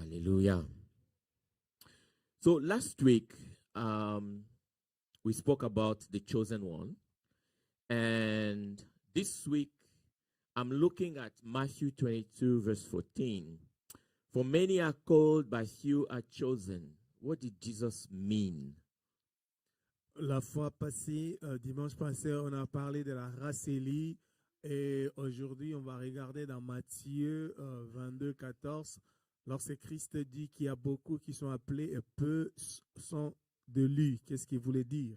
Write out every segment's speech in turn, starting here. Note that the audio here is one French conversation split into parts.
Hallelujah. So last week, we spoke about the chosen one. And this week, I'm looking at Matthew 22, verse 14. For many are called, but few are chosen. What did Jesus mean? La fois passée, dimanche passé, on a parlé de la race Élie. Et aujourd'hui, on va regarder dans Matthieu 22, 14, lorsque Christ dit qu'il y a beaucoup qui sont appelés et peu sont de lui. Qu'est-ce qu'il voulait dire?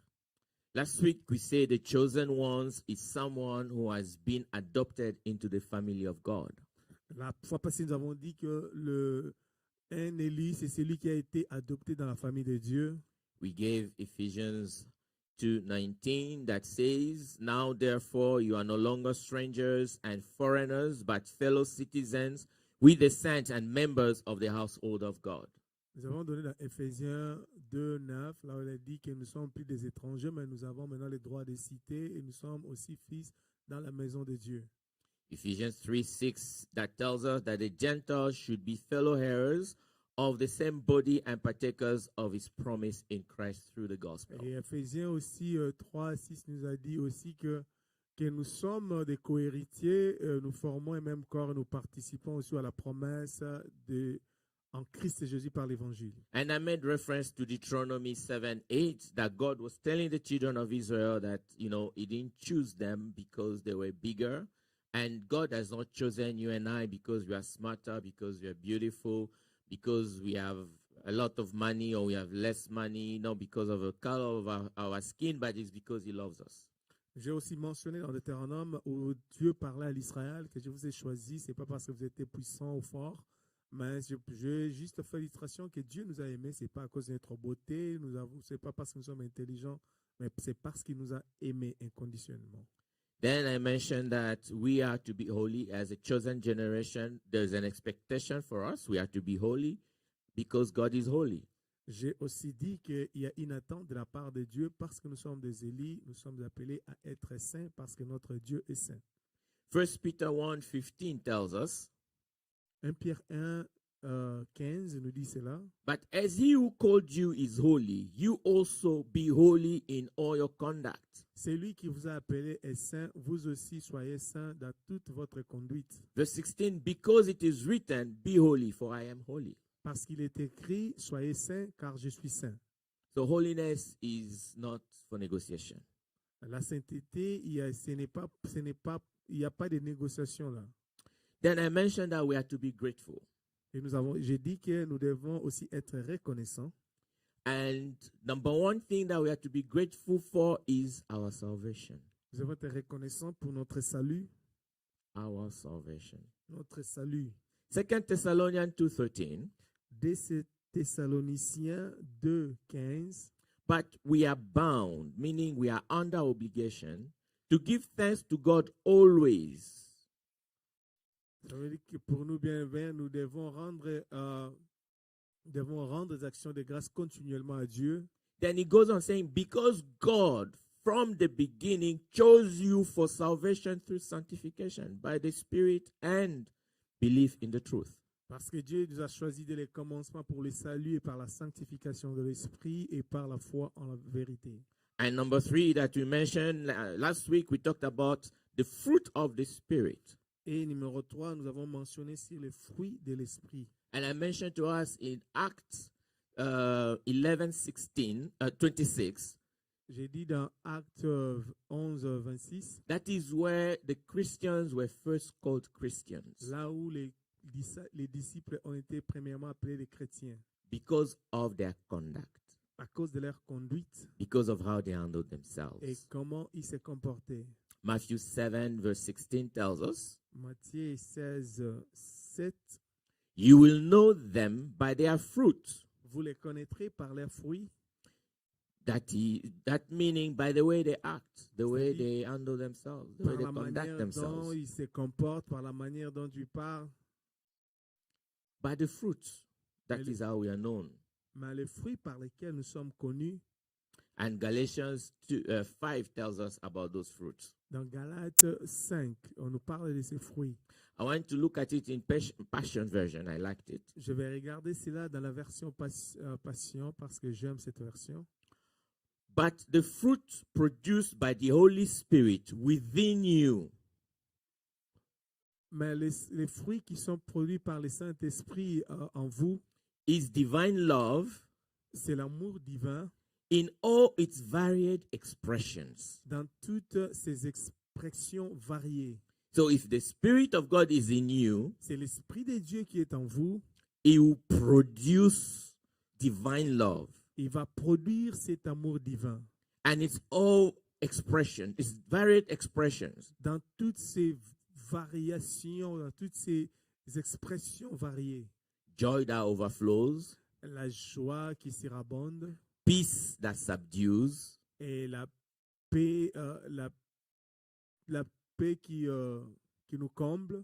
Last week, we said the chosen ones is someone who has been adopted into the family of God. La fois passée, nous avons dit que un Élie, c'est celui qui a été adopté dans la famille de Dieu. We gave Ephesians 2:19 that says, Now therefore you are no longer strangers and foreigners, but fellow citizens with the saints and members of the household of God. Nous avons donné dans Éphésiens 2, 9, là où il a dit que nous sommes plus des étrangers, mais nous avons maintenant le droit de citer et nous sommes aussi fils dans la maison de Dieu. Ephesians 3:6 that tells us that the Gentiles should be fellow heirs of the same body and partakers of his promise in Christ through the gospel. Et Éphésiens aussi 3, 6 nous a dit aussi que nous sommes des co-héritiers, nous formons un même corps, nous participons aussi à la promesse en Christ Jésus par l'évangile. And I made reference to Deuteronomy 7:8 that God was telling the children of Israel that, he didn't choose them because they were bigger. And God has not chosen you and I because we are smarter, because we are beautiful, because we have a lot of money or we have less money, not because of the color of our skin, but it's because he loves us. J'ai aussi mentionné dans Deutéronome où Dieu parlait à l'Israël que je vous ai choisi, c'est pas parce que vous étiez puissant ou fort, mais j'ai juste fait l'illustration que Dieu nous a aimés, c'est pas à cause de notre beauté, c'est pas parce que nous sommes intelligents, mais c'est parce qu'il nous a aimés inconditionnellement. Then I mentioned that we are to be holy as a chosen generation. There's an expectation for us. We are to be holy because God is holy. J'ai aussi dit qu'il y a une attente de la part de Dieu parce que nous sommes des Élis, nous sommes appelés à être saints parce que notre Dieu est saint. 1 Peter 1:15 tells us, 1 Pierre 1, 15 nous dit cela. But as he who called you is holy, you also be holy in all your conduct. C'est lui qui vous a appelé est saint, vous aussi soyez saints dans toute votre conduite. Verse 16, because it is written, be holy, for I am holy. Parce qu'il est écrit, soyez saints, car je suis saint. So holiness is not for negotiation. La sainteté, il n'y a pas de négociation là. Then I mentioned that we are to be grateful. Et j'ai dit que nous devons aussi être reconnaissants. And number one thing that we are to be grateful for is our salvation. Nous devons être reconnaissants pour notre salut. Our salvation. Notre salut. 2 Thessalonians 2:13. Thessaloniciens 2, 15. But we are bound, meaning we are under obligation, to give thanks to God always. Ça veut dire que pour nous bien, nous devons rendre des actions de grâce continuellement à Dieu. Then he goes on saying, because God from the beginning chose you for salvation through sanctification by the Spirit and belief in the truth. Parce que Dieu nous a choisi dès le commencement pour le salut et par la sanctification de l'esprit et par la foi en la vérité. And number 3 that we mentioned last week, we talked about the fruit of the Spirit. Et numéro 3, nous avons mentionné sur les fruits de l'esprit. And I mentioned to us in Acts 26. J'ai dit dans Actes 11, 26. That is where the Christians were first called Christians. Là où les disciples ont été premièrement appelés des chrétiens. Because of their conduct. À cause de leur conduite. Because of how they handled themselves. Et comment ils se comportaient. Matthew 7 verse 16 tells us. Matthieu 16, 7. You will know them by their fruit. Vous les connaîtrez par leurs fruits. That meaning by the way they act, the way they handle themselves, the way they conduct themselves. Par la manière dont ils se comportent, par la manière dont ils parlent. By the fruit, that is how we are known. Mais les fruits par lesquels nous sommes connus. And Galatians 5 tells us about those fruits. Dans Galates 5, on nous parle de ces fruits. I want to look at it in Passion version. I liked it. Je vais regarder cela dans la version Passion parce que j'aime cette version. But the fruit produced by the Holy Spirit within you Mais les fruits qui sont produits par le Saint-Esprit en vous, is divine love c'est l'amour divin in all its varied expressions. dans toutes ses expressions variées. So if the Spirit of God is in you, C'est l'Esprit de Dieu qui est en vous. He will produce divine love. Il va produire cet amour divin And it's all expression, it's varied expressions. dans toutes ses variations, dans toutes ses expressions variées. Joy that overflows, La joie qui surabonde peace that subdues, et la paix, la paix qui nous comble,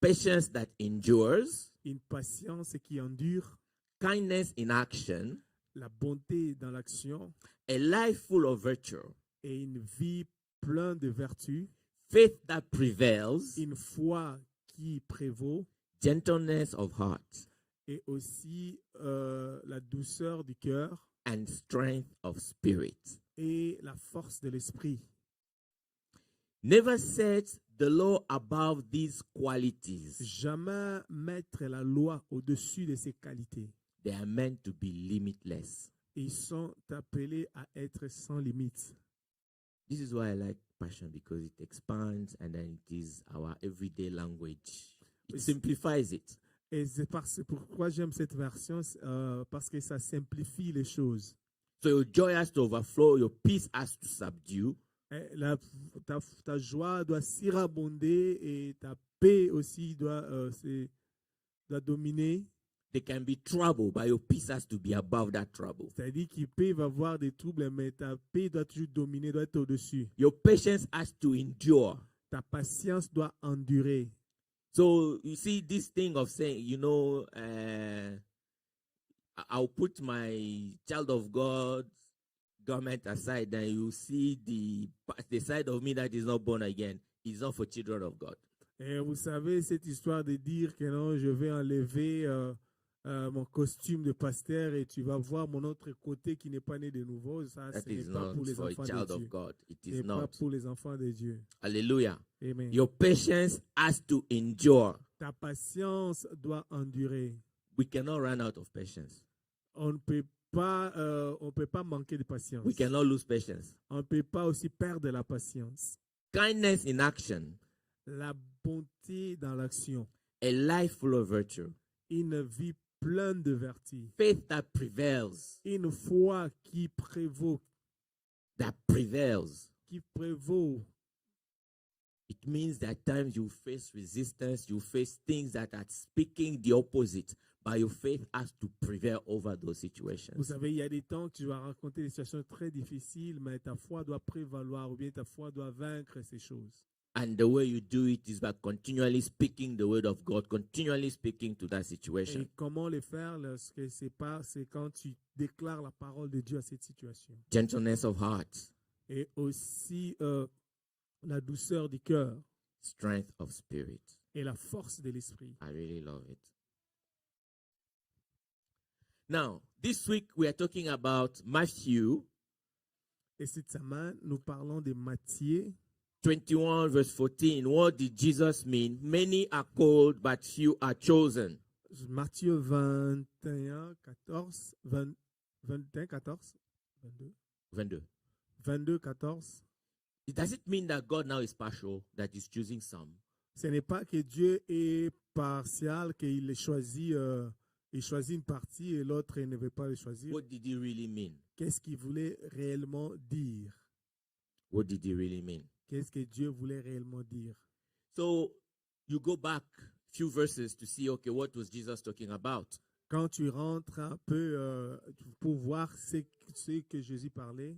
patience that endures, une patience qui endure, kindness in action, la bonté dans l'action a life full of virtue, et une vie pleine de vertus, faith that prevails, une foi qui prévaut gentleness of heart, et aussi la douceur du cœur and strength of spirit. et la force de l'esprit. Never set the law above these qualities. Jamais mettre la loi au-dessus de ces qualités. They are meant to be limitless. Ils sont appelés à être sans limite. This is why I like Passion, because it expands and then it is our everyday language. It simplifies it. Et c'est pourquoi j'aime cette version, parce que ça simplifie les choses. So your joy has to overflow, your peace has to subdue, Ta joie doit surabonder et ta paix aussi doit dominer. there can be trouble, but your peace has to be above that trouble. C'est-à-dire qu'il peut y avoir des troubles, mais ta paix doit toujours dominer, doit être au-dessus. Your patience has to endure. Ta patience doit endurer. So you see this thing of saying, I'll put my child of God government aside, and you see the side of me that is not born again is not for children of God. Et vous savez, cette histoire de dire que non, je vais enlever mon costume de pasteur et tu vas voir mon autre côté qui n'est pas né de nouveau, ça, That ce n'est is pas not pour les for a enfants child de of Dieu. God. It Ce is n'est pas not. pour les enfants de Dieu. Hallelujah. Amen. Your patience has to endure. Ta patience doit endurer. We cannot run out of patience. On ne peut pas manquer de patience. We cannot lose patience. On ne peut pas aussi perdre la patience. Kindness in action, La bonté dans l'action. a life full of virtue, Une vie pleine de vertus. faith that prevails, Une foi qui prévaut. Qui prévaut. It means that at times you face resistance, you face things that are speaking the opposite, but your faith has to prevail over those situations. Vous savez, il y a des temps que tu vas rencontrer des situations très difficiles, mais ta foi doit prévaloir ou bien ta foi doit vaincre ces choses. And the way you do it is by continually speaking the word of God, continually speaking to that situation. Et comment le faire lorsque c'est quand tu déclares la parole de Dieu à cette situation. Gentleness of heart, Et aussi la douceur du cœur strength of spirit. et la force de l'esprit. I really love it. Now, this week we are talking about Matthew Et cette semaine, nous parlons de Matthieu 21 verse 14. What did Jesus mean? Many are called, but few are chosen. Matthieu 21, 14, 21, 14, 22, 22, 14. Does it mean that God now is partial, that he's choosing some? Ce n'est pas que Dieu est partial, qu'il choisit une partie et l'autre il ne veut pas le choisir. What did he really mean? Qu'est-ce qu'il voulait réellement dire? What did he really mean? Qu'est-ce que Dieu voulait réellement dire? So you go back a few verses to see, okay, what was Jesus talking about? Quand tu rentres un peu pour voir ce que Jésus parlait,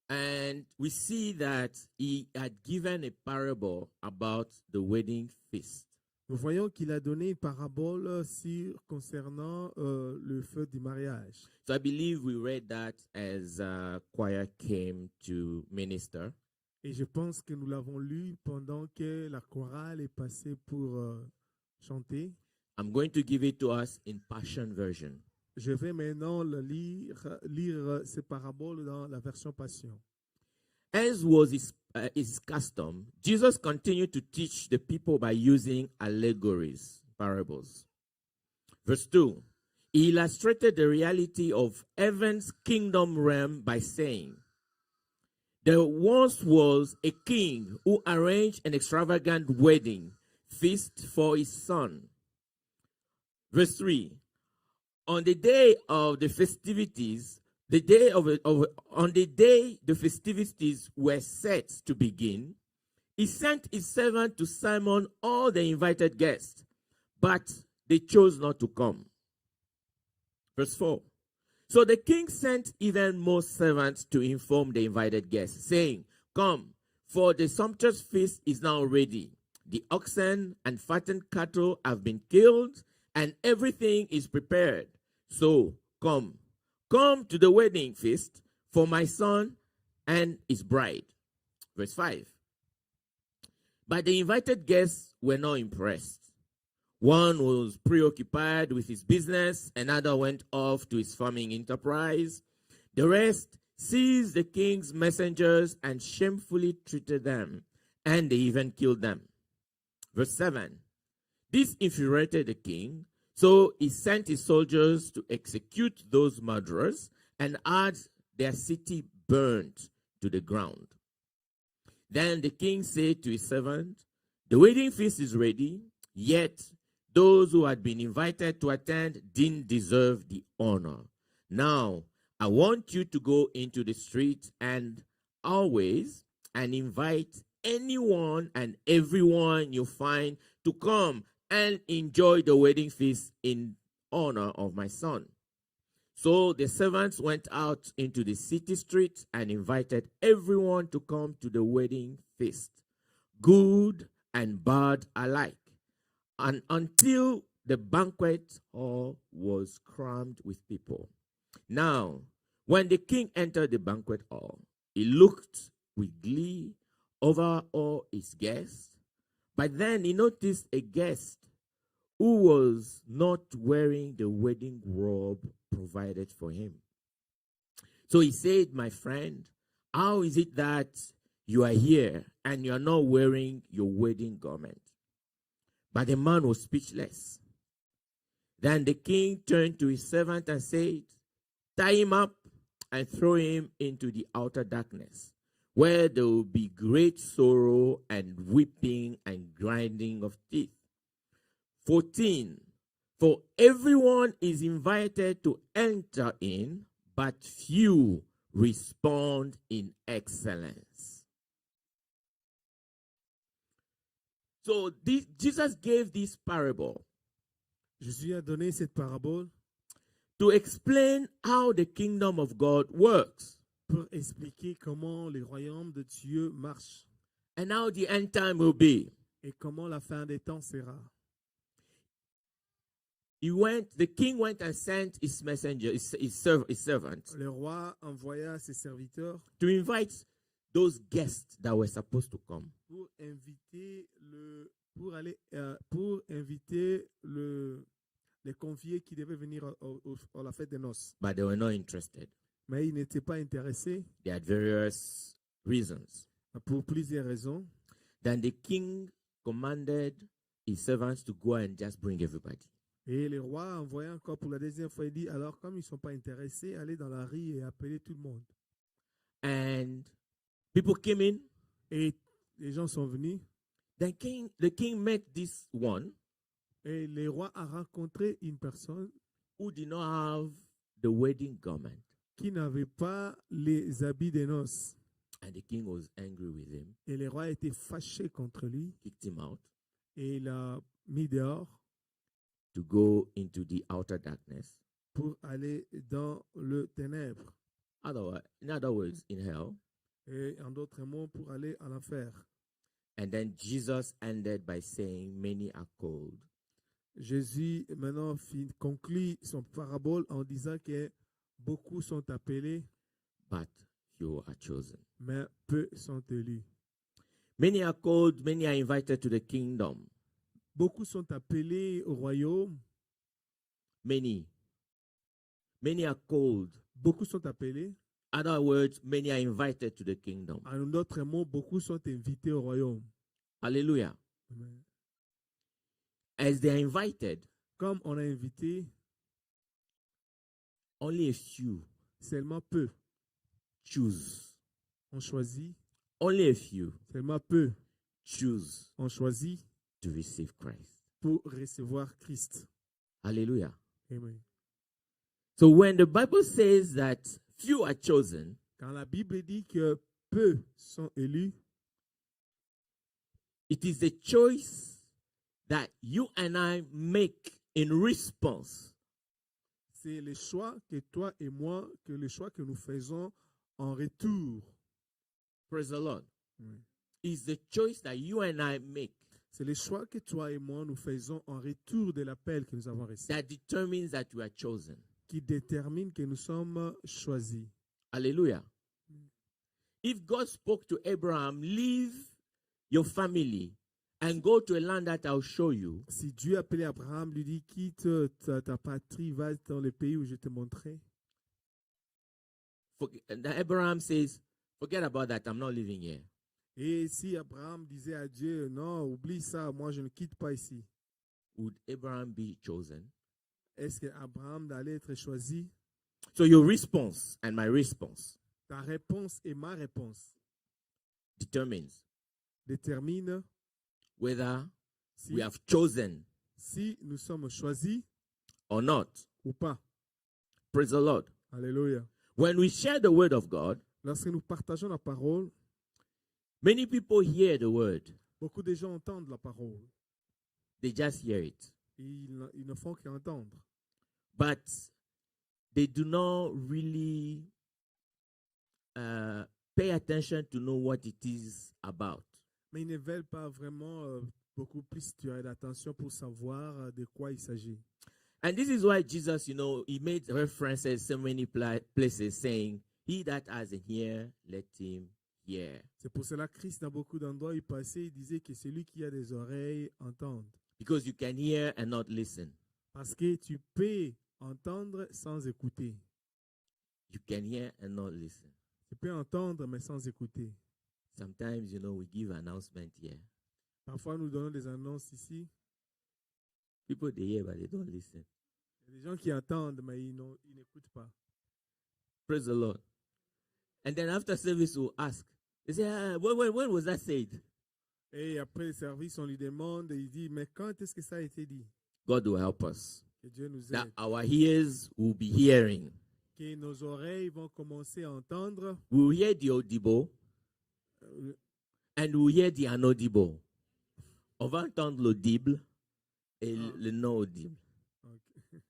and we see that he had given a parable about the wedding feast. Nous voyons qu'il a donné une parabole concernant le feu du mariage. So I believe we read that as choir came to minister. Et je pense que nous l'avons lu pendant que la chorale est passée pour chanter. I'm going to give it to us in Passion Version. Je vais maintenant lire ces paraboles dans la version Passion. As was his custom, Jesus continued to teach the people by using allegories, parables. Verse 2, he illustrated the reality of heaven's kingdom realm by saying, there once was a king who arranged an extravagant wedding feast for his son. Verse 3, on the day of the festivities, on the day the festivities were set to begin, he sent his servant to summon all the invited guests, but they chose not to come. Verse 4. So the king sent even more servants to inform the invited guests, saying, come, for the sumptuous feast is now ready. The oxen and fattened cattle have been killed, and everything is prepared. So come to the wedding feast for my son and his bride. Verse 5. But the invited guests were not impressed. One was preoccupied with his business, another went off to his farming enterprise. The rest seized the king's messengers and shamefully treated them, and they even killed them. Verse 7. This infuriated the king, so he sent his soldiers to execute those murderers and had their city burned to the ground. Then the king said to his servant, the wedding feast is ready, yet those who had been invited to attend didn't deserve the honor. Now, I want you to go into the street and invite anyone and everyone you find to come and enjoy the wedding feast in honor of my son. So the servants went out into the city streets and invited everyone to come to the wedding feast, good and bad alike, and until the banquet hall was crammed with people. Now, when the king entered the banquet hall, he looked with glee over all his guests, but then he noticed a guest who was not wearing the wedding robe provided for him. So he said, my friend, how is it that you are here and you are not wearing your wedding garment? But the man was speechless. Then the king turned to his servant and said, tie him up and throw him into the outer darkness, where there will be great sorrow and weeping and grinding of teeth. 14. For everyone is invited to enter in, but few respond in excellence. So Jesus gave this parable. Jésus a donné cette parabole to explain how the kingdom of God works. Pour expliquer comment le royaume de Dieu marche. And how the end time will be. Et comment la fin des temps sera. The king went and sent his messenger, his servant. Le roi envoya ses serviteurs to invite those guests that were supposed to come. Pour inviter les conviés qui devaient venir à la fête des noces. But they were not interested. Mais ils n'étaient pas intéressés. They had various reasons. Pour plusieurs raisons. Then the king commanded his servants to go and just bring everybody. Et le roi envoya encore pour la deuxième fois, il dit, alors comme ils ne sont pas intéressés, allez dans la rue et appelez tout le monde. And people came in. Et les gens sont venus. Then the king met this one. Et le roi a rencontré une personne who did not have the wedding garment. Qui n'avait pas les habits de noces. And the king was angry with him. Et le roi était fâché contre lui. Kicked him out. Et il l'a mis dehors. To go into the outer darkness. Pour aller dans le ténèbre. In other words, in hell. Et en d'autres mots, pour aller en enfer. And then Jesus ended by saying, many are called, Jésus maintenant conclut son parabole en disant que beaucoup sont appelés, but few are chosen. mais peu sont élus. Many are called, many are invited to the kingdom. Beaucoup sont appelés au royaume, Many are called. beaucoup sont appelés. In other words, many are invited to the kingdom. En d'autres mots, beaucoup sont invités au royaume. Hallelujah. Amen. As they are invited, Comme on a invité, only a few seulement peu choose. ont choisi, Only a few seulement peu choose ont choisi to receive Christ. pour recevoir Christ. Hallelujah. Amen. So when the Bible says that few are chosen, Quand la Bible dit que peu sont élus, it is a choice that you and I make in response c'est le choix que toi et moi, que le choix que nous faisons en retour. praise the Lord. Oui. It's the choice that you and I make C'est le choix que toi et moi nous faisons en retour de l'appel que nous avons reçu, that determines that we are chosen. qui détermine que nous sommes choisis. Hallelujah. If God spoke to Abraham, leave your family and go to a land that I'll show you, Si Dieu appelait Abraham, lui dit quitte ta patrie, va dans le pays où je te montrerai. and Abraham says, forget about that, I'm not living here. Et si Abraham disait à Dieu, non, oublie ça, moi je ne quitte pas ici, Would Abraham be chosen? est-ce qu'Abraham allait être choisi? So your response and my response Ta réponse et ma réponse determines déterminent whether si, we have chosen si nous sommes choisis or not. ou pas. Praise the Lord. Alléluia. When we share the word of God, Lorsque nous partageons la parole, many people hear the word. beaucoup de gens entendent la parole. They just hear it. Ils ne font qu'entendre. But they do not really pay attention to know what it is about. Mais ils ne veulent pas vraiment beaucoup plus tirer l'attention pour savoir de quoi il s'agit. And this is why Jesus, he made references so many places saying, he that has an ear, let him hear. C'est pour cela que Christ, dans beaucoup d'endroits, il passait, il disait que celui qui a des oreilles entende. Because you can hear and not listen. Parce que tu peux entendre sans écouter. You can hear and not listen. Tu peux entendre, mais sans écouter. Sometimes, we give announcement here. Parfois, nous donnons des annonces ici. People, they hear, but they don't listen. Il y a des gens qui entendent, mais ils n'écoutent pas. Praise the Lord. And then after service, we'll ask. They say, when was that said? Et après le service, on lui demande, il dit, mais quand est-ce que ça a été dit? God will help us. Que Dieu nous That aide. our ears will be hearing. Que nos oreilles vont commencer à entendre. We will hear the audible and we will hear the inaudible. On va entendre l'audible et le non audible. Okay.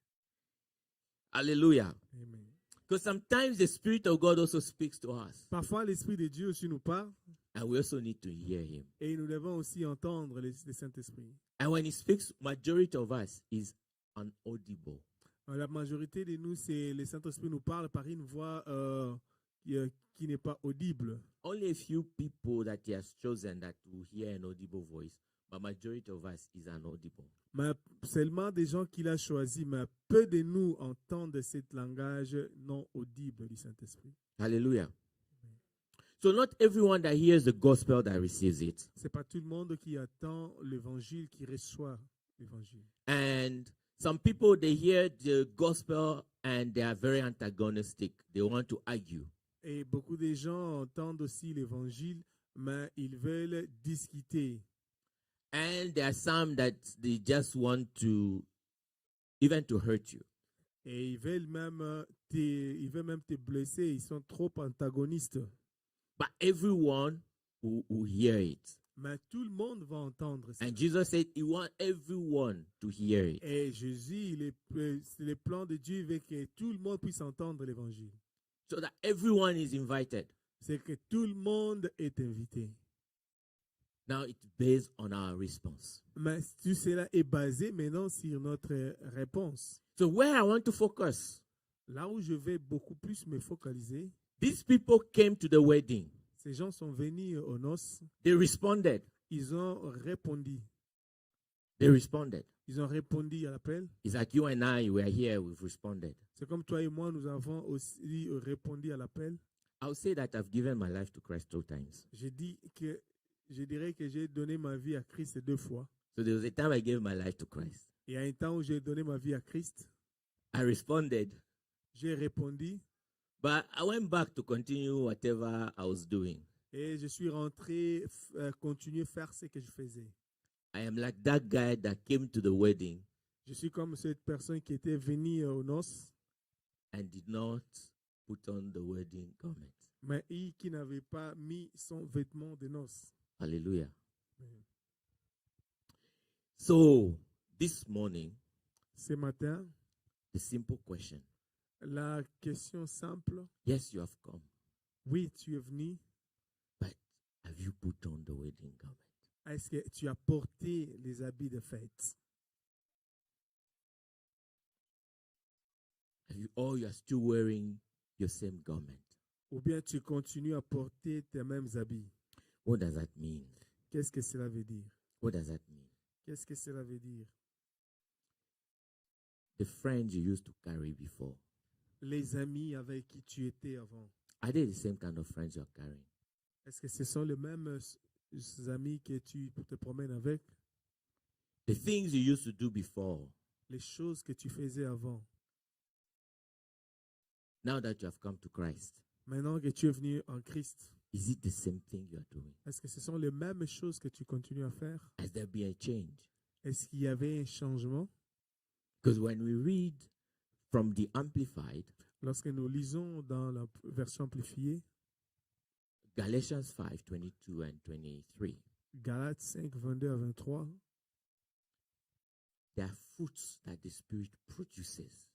Hallelujah. Amen. Because sometimes the Spirit of God also speaks to us. Parfois, l'Esprit de Dieu aussi nous parle And we also need to hear him. et nous devons aussi entendre le Saint-Esprit. And when he speaks, majority of us is inaudible. La majorité de nous, c'est le Saint-Esprit nous parle par une voix qui n'est pas audible. Only a few people that he has chosen that will hear an audible voice, but majority of us is inaudible. Mais seulement des gens qu'il a choisis, mais peu de nous entendent ce langage non audible du Saint-Esprit. Hallelujah. So not everyone that hears the gospel that receives it. C'est pas tout le monde qui attend l'évangile, qui reçoit l'évangile. And some people, they hear the gospel and they are very antagonistic. They want to argue. Et beaucoup de gens entendent aussi l'évangile, mais ils veulent discuter. And there are some that they just want to, even to hurt you. Et ils veulent même te blesser. Ils sont trop antagonistes. But everyone will hear it. Mais tout le monde va entendre ça. And Jesus said he wants everyone to hear it. Et Jésus, c'est le plan de Dieu veut que tout le monde puisse entendre l'évangile. So that everyone is invited. C'est que tout le monde est invité. Now it's based on our response. Mais tout cela est basé maintenant sur notre réponse. So where I want to focus, Là où je vais beaucoup plus me focaliser, these people came to the wedding. ces gens sont venus aux noces, They responded. ils ont répondu. They responded. Ils ont répondu à l'appel. It's like you and I were here, we've responded. C'est comme toi et moi, nous avons aussi répondu à l'appel. I would say that I've given my life to Christ 2 times. Je dirais que j'ai donné ma vie à Christ 2 fois. So there was a time I gave my life to Christ. Et à un temps où j'ai donné ma vie à Christ, I responded, j'ai répondu but I went back to continue whatever I was doing. et je suis rentré, continuer à faire ce que je faisais. I am like that guy that came to the wedding Je suis comme cette personne qui était venue aux noces, and did not put on the wedding garment. mais qui n'avait pas mis son vêtement de noces. Hallelujah. Amen. So this morning, Ce matin, the simple question. la question simple, Yes, you have come, oui, tu es venu, but have you put on the wedding garment? est-ce que tu as porté les habits de fête? Or you are still wearing your same garment? Ou bien tu continues à porter tes mêmes habits? What does that mean? Qu'est-ce que cela veut dire? What does that mean? Qu'est-ce que cela veut dire? The friends you used to carry before, Les amis avec qui tu étais avant, are they the same kind of friends you're carrying? est-ce que ce sont les mêmes amis que tu te promènes avec? The things you used to do before, Les choses que tu faisais avant, now that you have come to Christ, maintenant que tu es venu en Christ, is it the same thing you are doing? est-ce que ce sont les mêmes choses que tu continues à faire? Has there been a change? Est-ce qu'il y avait un changement? Because when we read from the Amplified, Lorsque nous lisons dans la version amplifiée, Galatians 5, 22 and 23, Galates 5, 22 à 23, there are fruits that the Spirit produces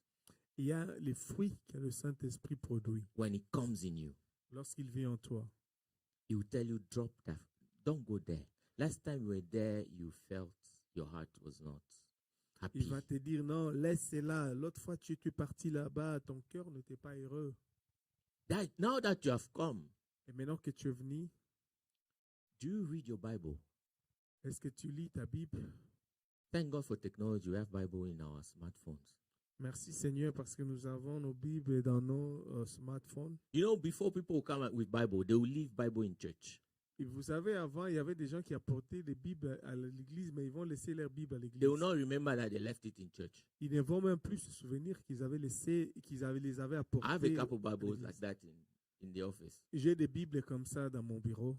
il y a les fruits que le Saint-Esprit produit when it comes in you. lorsqu'il vient en toi. He will tell you, drop that. Don't go there. Last time you were there, you felt your heart was not happy. Il va te dire non, laisse cela. L'autre fois, tu es parti là-bas, ton cœur n'était pas heureux. Now that you have come, Et maintenant que tu es venu, do you read your Bible? est-ce que tu lis ta Bible? Thank God for technology. We have Bible in our smartphones. Merci Seigneur parce que nous avons nos Bibles dans nos smartphones. You know, before people come out with Bible, they will leave Bible in church. Et vous savez, avant, il y avait des gens qui apportaient des Bibles à l'église, mais ils vont laisser leur Bible à l'église. They will not remember that they left it in church. Ils ne vont même plus se souvenir qu'ils avaient laissé, les avaient I apportés. have a couple à Bibles l'église. like that in the office. J'ai des Bibles comme ça dans mon bureau.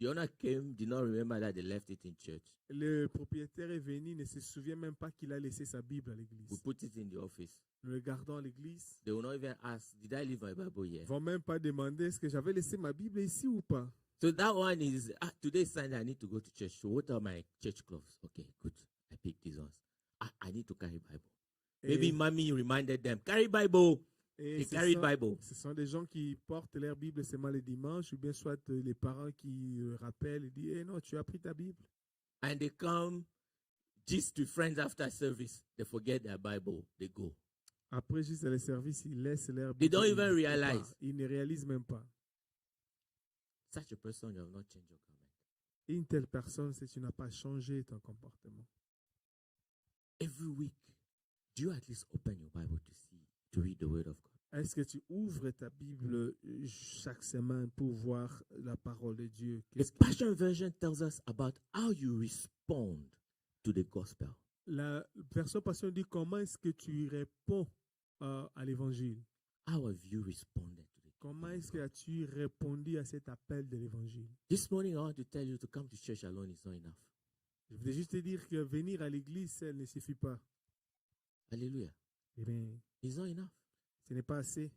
The owner came, did not remember that they left it in church. Le propriétaire est venu, ne se souvient même pas qu'il a laissé sa Bible à We l'église. put it in the office. Nous le gardons à l'église. They will not even ask, did I leave my Bible here? Ils ne vont même pas demander est-ce que j'avais laissé ma Bible ici ou pas. So that one is, today's Sunday, I need to go to church. So what are my church clothes? Okay, good. I picked these ones. I need to carry Bible. Maybe mommy reminded them, carry Bible. Et They carried Bible. ce sont des gens qui portent leur Bible seulement le dimanche, ou bien soit les parents qui rappellent et disent non, tu as pris ta Bible. And they come just to friends after service. They forget their Bible. They go. Après, juste le service, ils laissent leur They Bible. don't Ils even ne font realize. pas. Ils ne réalisent même pas. Such a person, you have not changed your garment. Une telle personne, c'est que tu n'as pas changé ton comportement. Every week, do you at least open your Bible to read the word of God? Est-ce que tu ouvres ta Bible chaque semaine pour voir la parole de Dieu? The Passion Version tells us about how you respond to the gospel. La version Passion dit comment est-ce que tu réponds à l'évangile? How have you responded to the Comment kingdom est-ce of que God? as-tu répondu à cet appel de l'évangile? This morning, I want to tell you to come to church alone is not enough. Je voudrais juste te dire que venir à l'église, ça ne suffit pas. Hallelujah. Eh bien, It's not enough. ce n'est pas assez.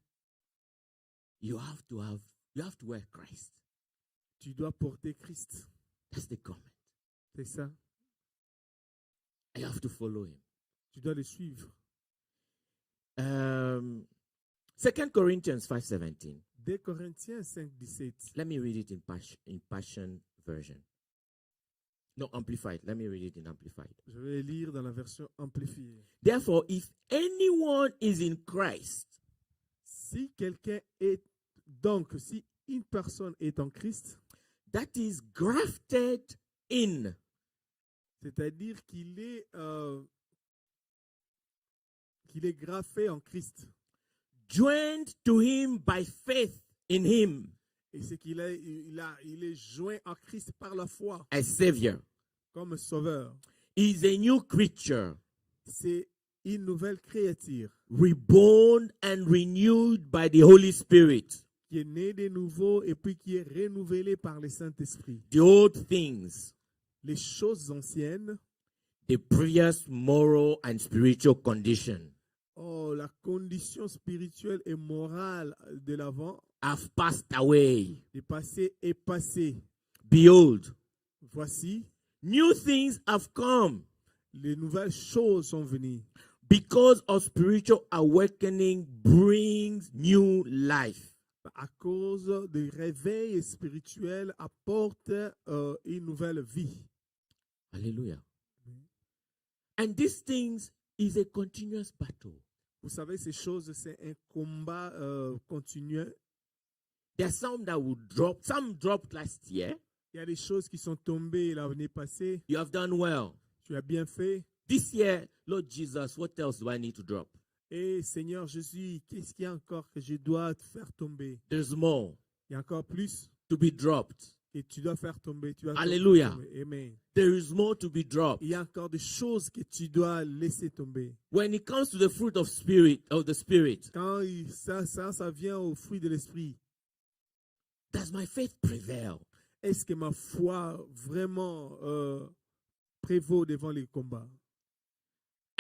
You have to wear Christ. Tu dois porter Christ. That's the garment. C'est ça. You have to follow him. Tu dois le suivre. 2 Corinthians 5:17. 2 Corinthiens 5, 17. Let me read it in Passion Version. No, amplified. Let me read it in amplified. Je vais lire dans la version amplifiée. Therefore, if anyone is in Christ, Si quelqu'un est donc, si une personne est en Christ, that is grafted in, c'est-à-dire qu'il est graffé en Christ, joined to him by faith in him et c'est qu'il il est joint en Christ par la foi as Savior, comme sauveur. is a new creature, C'est une nouvelle créature reborn and renewed by the Holy Spirit. qui est née de nouveau et puis qui est renouvelée par le Saint-Esprit. The old things, Les choses anciennes, the previous moral and spiritual condition, la condition spirituelle et morale de l'avant, have passed away. le passé est passé. Behold, Voici, new things have come. les nouvelles choses sont venues. Because of spiritual awakening brings new life. À cause du réveil spirituel apporte une nouvelle vie. Hallelujah. And these things is a continuous battle. Vous savez, ces choses, c'est un combat continu. There are some that will drop. Some dropped last year. Il y a des choses qui sont tombées l'année passée. You have done well. Tu as bien fait. This year, Lord Jesus, what else do I need to drop? Et Seigneur Jésus, qu'est-ce qu'il y a encore que je dois te faire tomber? There's more Il y a encore plus to be dropped. que tu dois faire tomber. Tu dois Alléluia. tomber. Amen. There is more to be dropped. Il y a encore des choses que tu dois laisser tomber. When it comes to the fruit of the spirit, Quand ça vient au fruit de l'esprit, does my faith prevail? est-ce que ma foi vraiment prévaut devant les combats?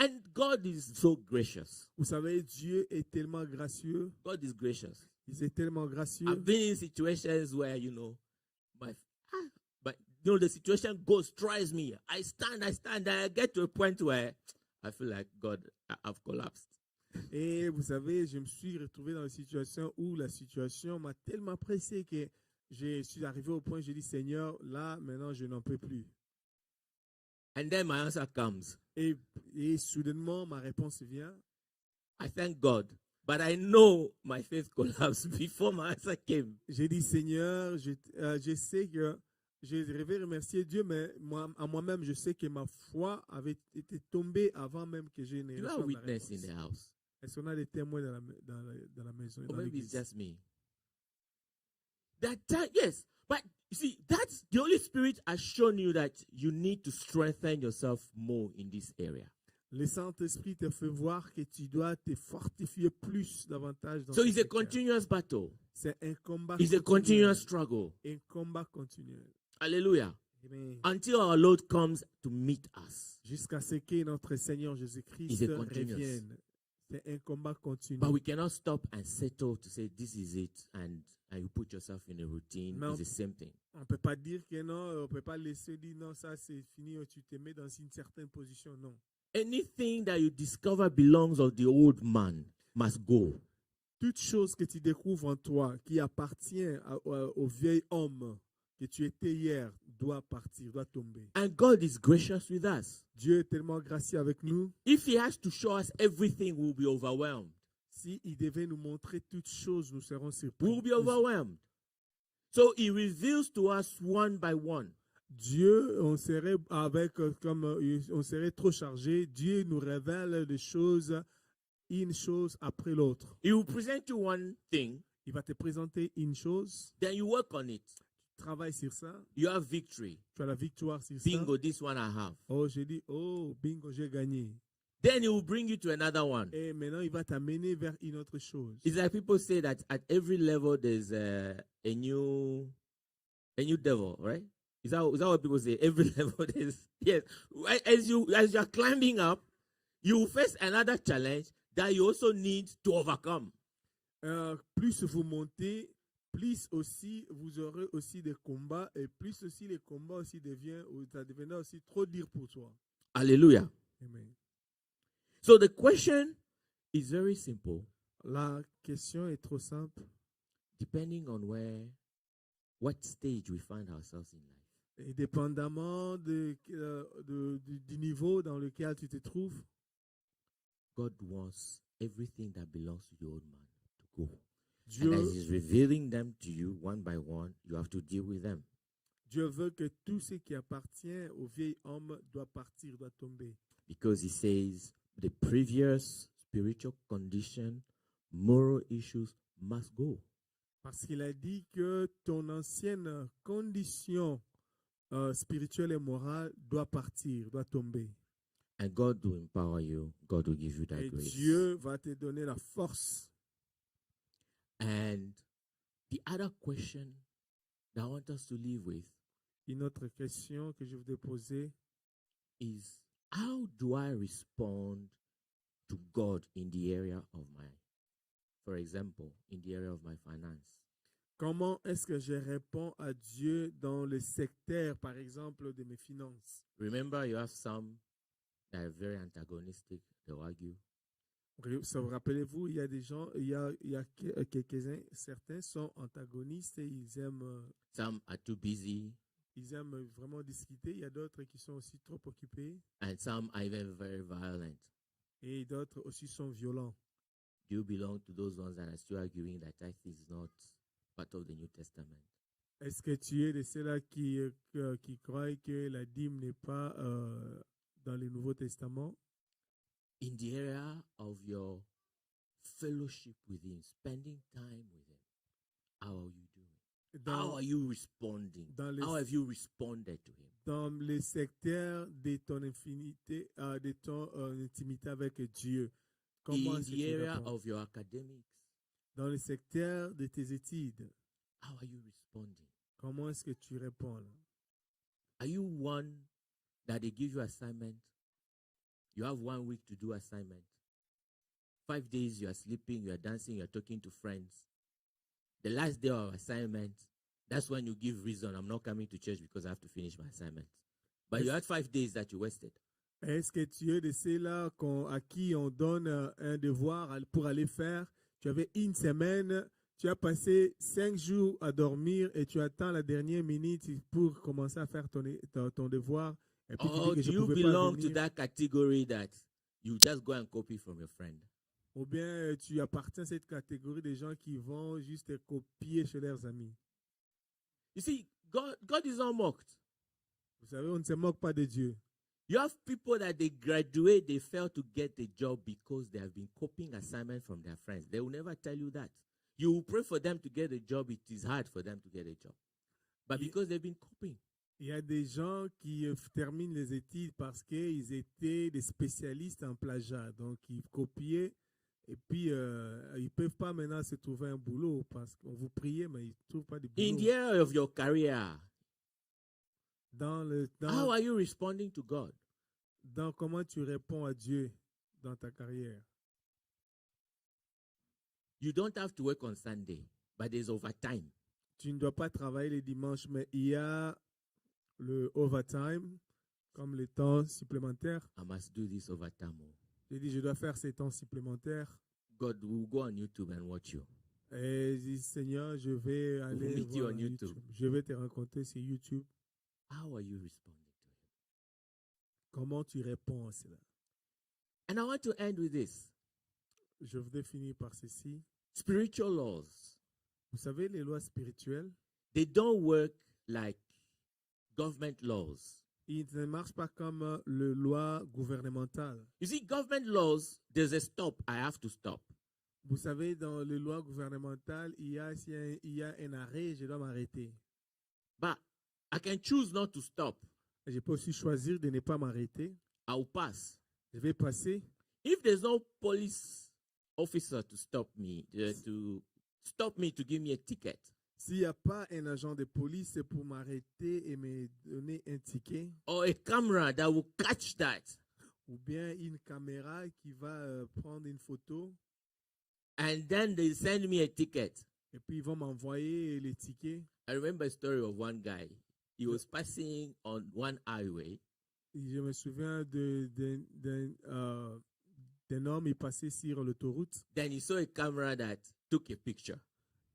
And God is so gracious. Vous savez, Dieu est tellement gracieux. God is gracious. Il est tellement gracieux. I've been in situations where, the situation tries me. I stand, and I get to a point where I feel like, God, I've collapsed. Et vous savez, je me suis retrouvé dans une situation où la situation m'a tellement pressé que je suis arrivé au point où j'ai dit, Seigneur, là, maintenant, je n'en peux plus. And then my answer comes. Et soudainement, ma réponse vient. I thank God, but I know my faith collapsed before my answer came. J'ai dit, Seigneur, je sais que je devais remercier Dieu, mais à moi-même, je sais que ma foi avait été tombée avant même que je n'ai You have a witness in the house. Est-ce qu'on a des témoins dans la maison? Or maybe it's just me. Yes, but you see, that's the Holy Spirit has shown you that you need to strengthen yourself more in this area. Le Saint-Esprit te fait voir que tu dois te fortifier plus davantage dans So ce it's a secteur. continuous battle. C'est un combat It's a continuous struggle. Un combat continuel. Hallelujah. Amen. Until our Lord comes to meet us. Jusqu'à ce que notre Seigneur Jésus-Christ It's a continuous. revienne. C'est un combat continu. But we cannot stop and settle to say this is it and you put yourself in a routine. No. It's the same thing. On ne peut pas dire que non, on ne peut pas laisser dire non, ça c'est fini, tu te mets dans une certaine position. Non. Anything that you discover belongs of the old man must go. Toute chose que tu découvres en toi qui appartient au vieil homme que tu étais hier doit partir, doit tomber. And God is gracious with us. Dieu est tellement gracieux avec nous. If he has to show us everything, we'll be overwhelmed. S'il devait nous montrer toutes choses, nous serons surpris. We'll be overwhelmed. So he reveals to us one by one. Dieu, on serait on serait trop chargé. Dieu nous révèle des choses, une chose après l'autre. He will present you one thing, Il va te présenter une chose, then you work on it. tu travailles sur ça, You have victory. tu as la victoire sur Bingo, ça. this one I have. Oh, j'ai dit, oh, bingo, j'ai gagné. Then he will bring you to another one. Et maintenant, il va t'amener vers une autre chose. It's like people say that at every level there's a new devil, right? Is that what people say? Every level there's, yes. As you are climbing up, you will face another challenge that you also need to overcome. Plus vous montez, plus aussi vous aurez aussi des combats, et plus aussi les combats aussi ça deviendra aussi trop dur pour toi. Hallelujah. Amen. So the question is very simple. La question est trop simple. Depending on what stage we find ourselves in life. Et dépendamment du niveau dans lequel tu te trouves, God wants everything that belongs to the old man to go. And Dieu, as He's revealing them to you one by one, you have to deal with them. Dieu veut que tout ce qui appartient au vieil homme doit partir, doit tomber. Because He says the previous spiritual condition, moral issues must go. Parce qu'il a dit que ton ancienne condition spirituelle et morale doit partir, doit tomber. And God will empower you. God will give you that Et grace. Dieu va te donner la force. And the other question that I want us to live with Une autre question que je voudrais poser, is, how do I respond to God in the area of for example, in the area of my finance? comment est-ce que je réponds à Dieu dans le secteur, par exemple, de mes finances? Remember, you have some that are very antagonistic, they'll argue. Rappelez-vous, il y a des gens, il y a quelques-uns, certains sont antagonistes et Some are too busy, ils aiment vraiment discuter. Il y a d'autres qui sont aussi trop occupés and some are even very violent. et d'autres aussi sont violents. Do you belong to those ones that are still arguing that tithe is not part of the New Testament? Est-ce que tu es de ceux-là qui croient que la dîme n'est pas dans le Nouveau Testament? In the area of your fellowship with Him, spending time with Him, how are you doing? How are you responding? How have you responded to Him? Dans le secteur de ton infinité, de ton intimité avec Dieu, comment In est-ce que the tu area réponds? of your academics, Dans le secteur de tes études, how are you responding? comment est-ce que tu réponds là? Are you one that they give you assignment? You have 1 week to do assignment. 5 days you are sleeping, you are dancing, you are talking to friends. The last day of assignment, that's when you give reason. I'm not coming to church because I have to finish my assignment. But you had 5 days that you wasted. Est-ce que tu es de ceux-là à qui on donne un devoir pour aller faire? Tu avais une semaine, tu as passé 5 jours à dormir et tu attends la dernière minute pour commencer à faire ton devoir. Et puis tu dis Or que do je you pouvais pas belong to venir. that category that you just go and copy from your friend? Ou bien tu appartiens à cette catégorie des gens qui vont juste copier chez leurs amis. You see, God is not mocked. Vous savez, on ne se moque pas de Dieu. You have people that they graduate, they fail to get the job because they have been copying assignments from their friends. They will never tell you that. You will pray for them to get a job. It is hard for them to get a job. But because they've been copying. Il y a des gens qui terminent les études parce qu'ils étaient des spécialistes en plagiat. Donc, ils copiaient et puis ils ne peuvent pas maintenant se trouver un boulot parce qu'on vous priait, mais ils ne trouvent pas de boulot. In the area of your career, how are you responding to God? Dans comment tu réponds à Dieu dans ta carrière? You don't have to work on Sunday, but there's overtime. Tu ne dois pas travailler les dimanches, mais il y a le overtime, comme le temps supplémentaire. I must do this overtime. J'ai dit, je dois faire ces temps supplémentaires. God will go on YouTube and watch you. Et j'ai dit, Seigneur, je vais aller meet you voir on YouTube. Je vais te rencontrer sur YouTube. How are you responding to Him? Comment tu réponds à cela? And I want to end with this. Je voudrais finir par ceci. Spiritual laws. Vous savez, les lois spirituelles, They don't work like government laws. ils ne marchent pas comme les lois gouvernementales. You see, government laws, there's a stop. I have to stop. Vous savez, dans les lois gouvernementales, il y a un arrêt, je dois m'arrêter. But I can choose not to stop. Je peux aussi choisir de ne pas m'arrêter. I'll pass. Je vais passer. If there's no police officer to stop me, to give me a ticket, S'il n'y a pas un agent de police pour m'arrêter et me donner un ticket, or a camera that will catch that, ou bien une caméra qui va prendre une photo, and then they send me a ticket. et puis ils vont m'envoyer les tickets. I remember a story of one guy. He was passing on one highway. Et je me souviens d'un homme, il passait sur l'autoroute. Then he saw a camera that took a picture.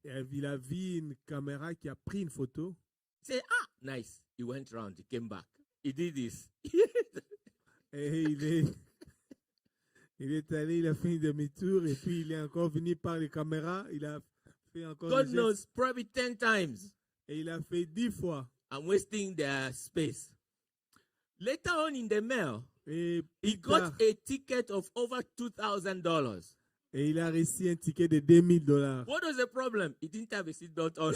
Et il a vu une caméra qui a pris une photo. He said, nice. He went round, he came back. He did this. Et il est allé, il a fait un demi-tour et puis il est encore venu par les caméras. Il a fait encore God des knows, gestes, probably 10 times. et il a fait 10 fois. I'm wasting their space. Later on in the mail, Et, he plus tard, got a ticket of over $2,000. et il a reçu un ticket de $2000. What was the problem? He didn't have a seatbelt on.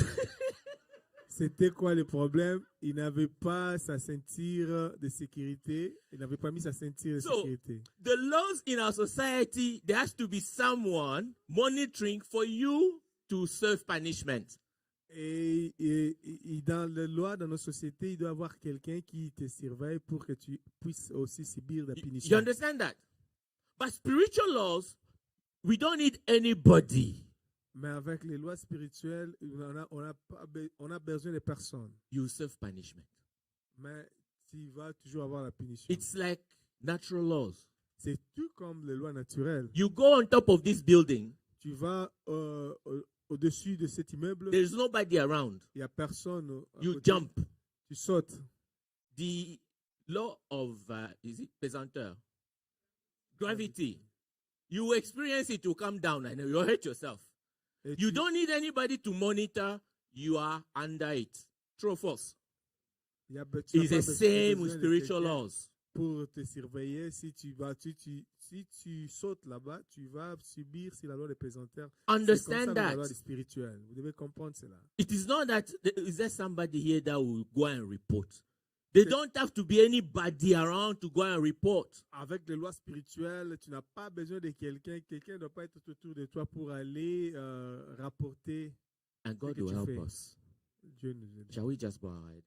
C'était quoi le problème? Il n'avait pas sa ceinture de sécurité. Il n'avait pas mis sa ceinture de So, sécurité. the laws in our society, there has to be someone monitoring for you to serve punishment. Et dans la loi, dans nos sociétés, il doit y avoir quelqu'un qui te surveille pour que tu puisses aussi subir la You punition. understand that? But spiritual laws, we don't need anybody. Mais avec les lois spirituelles, on a besoin de personnes. You serve punishment. Mais tu vas toujours avoir la punition. It's like natural laws. C'est tout comme les lois naturelles. You go on top of this building, Tu vas au-dessus de cet immeuble, there's nobody around. il n'y a personne. À You côté. jump. Tu sautes. The law of, is it pesanteur? Gravity. You experience it, you come down and you hurt yourself. Et You tu- don't need anybody to monitor. You are under it. True or false? il y a be- tu n'as It's pas the besoin same with de spiritual quelqu'un laws. pour te surveiller. Si tu sautes là-bas, tu vas subir si la loi des pesanteurs. C'est comme ça Understand avec la loi that. spirituelle. Vous devez comprendre cela. It is not that is there somebody here that will go and report. They don't have to be anybody around to go and report. Avec les lois spirituelles, tu n'as pas besoin de quelqu'un. Quelqu'un ne doit pas être autour de toi pour aller rapporter. And God que will tu help fais. us. Dieu nous aide. Shall we just bow our head?